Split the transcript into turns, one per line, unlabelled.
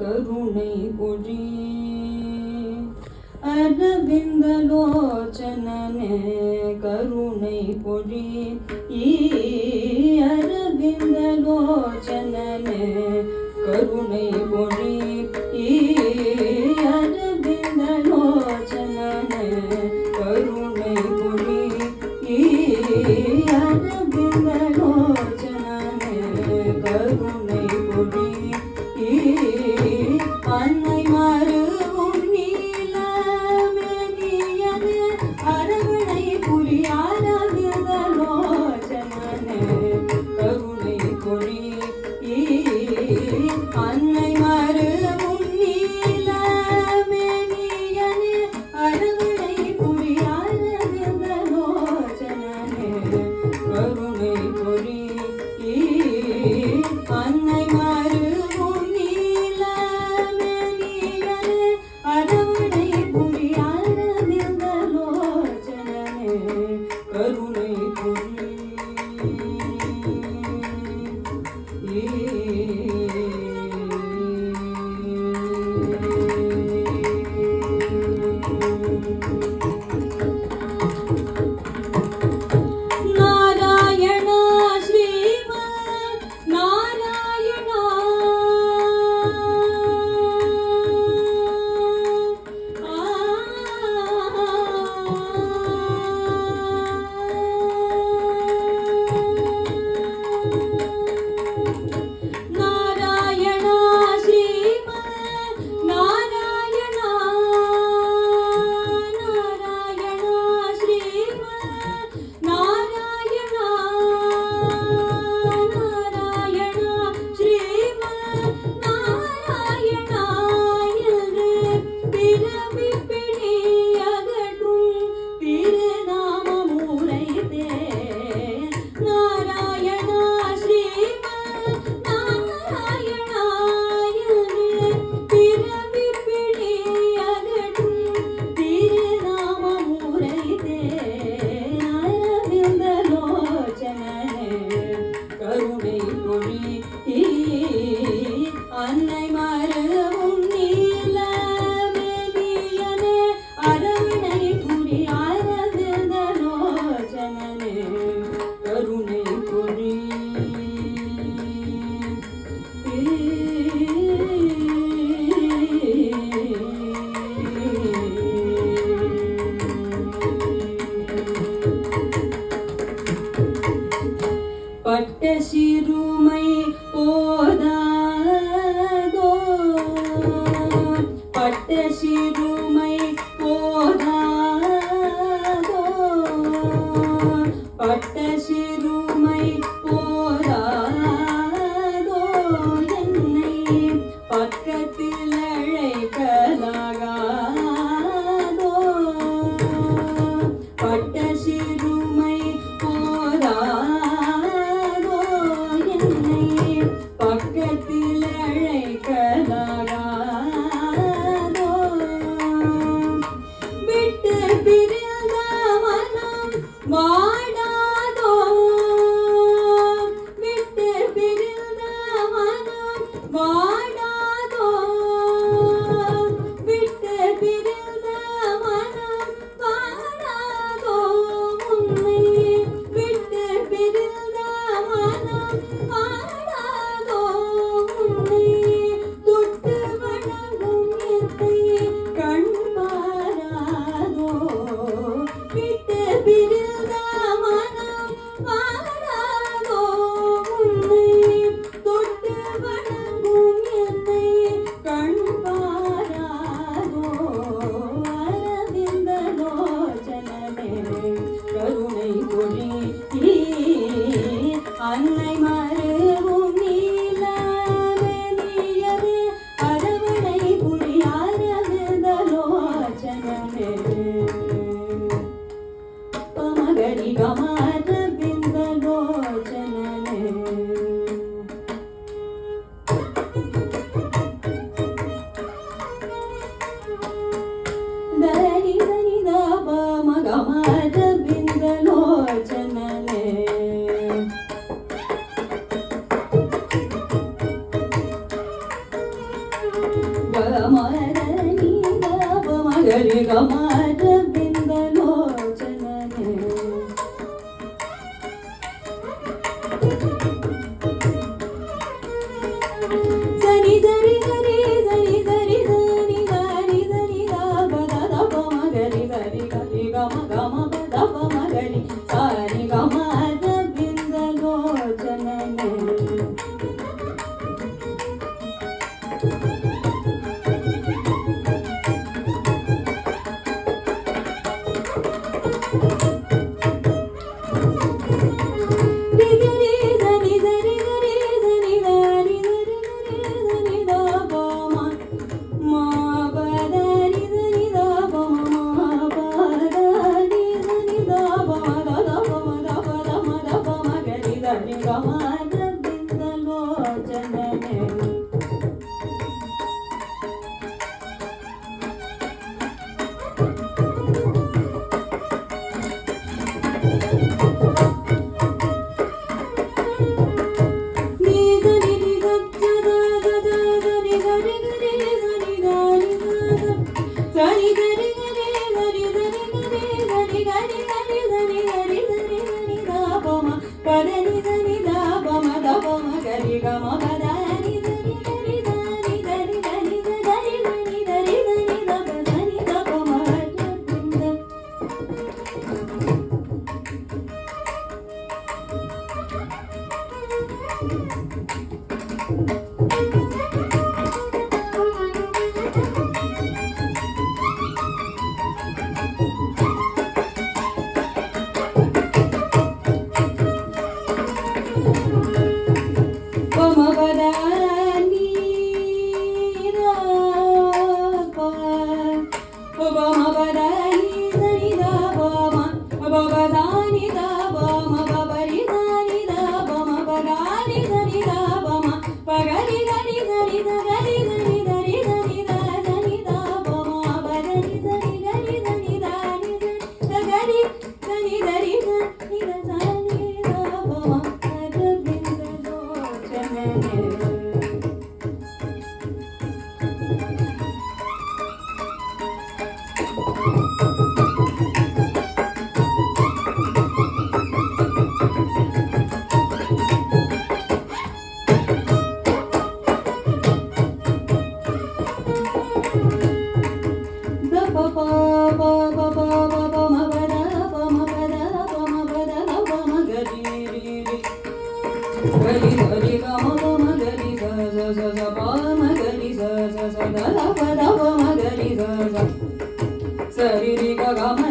கருணை பொழி அரவிந்தலோச்சனனே கருணை பொழி அரவிந்தலோச்சனனே கருணை பொழி அரவிந்தலோச்சனனே கருணை பொழி அரவிந்தலோச்சனனே கருணை பொழி அன்னை மருவும் நீலமேனியனே அரவணை புரியாரவிந்தலோச்சனனே கருணை பொழி அன்னை மருவும் நீலமேனியனே அரவணை புரியாரவிந்தலோச்சனனே கருணை பொழி அன்னை மருவும் நீலமேனியனே அரவணை புரியாரவிந்தலோச்சனனே கருணை பொழி அன்னை மருவும் நீலமேனியனே அரவணை புரியாரவிந்தலோச்சனனே கருணை பொழி பட்ட சிறுமை போதாதோ பட்ட சிறுமை போதாதோ பட்ட சிறுமை போதாதோ என்னை பக்கத்தில் அழைக்கலாகாதோ பட்ட சிறுமை போதாதோ பக்கத்தில் அழைக்கலாகாதோ விட்டு பிரிந்த மனம் வாடாதோ விட்டு பிரிந்த மனம் வாடாதோ ಗಮರನಿ ಗಮ ಗರಿ ಗಮರ ಬಿಂದಲೋಚನನೆ ಸನಿ ಸರಿ ಸರಿ ಸರಿ ಸರಿ ಸನಿ ಸರಿ ಸರಿ ಗಮ ಗದ ಗಮ ಗರಿ ಸರಿ ಗರಿ ಗಮ ಗಮ ಗದ ಗಮ ಗರಿ ಸರಿ ಗಮ ಬಿಂದಲೋಚನನೆ Sari ri ga ga ma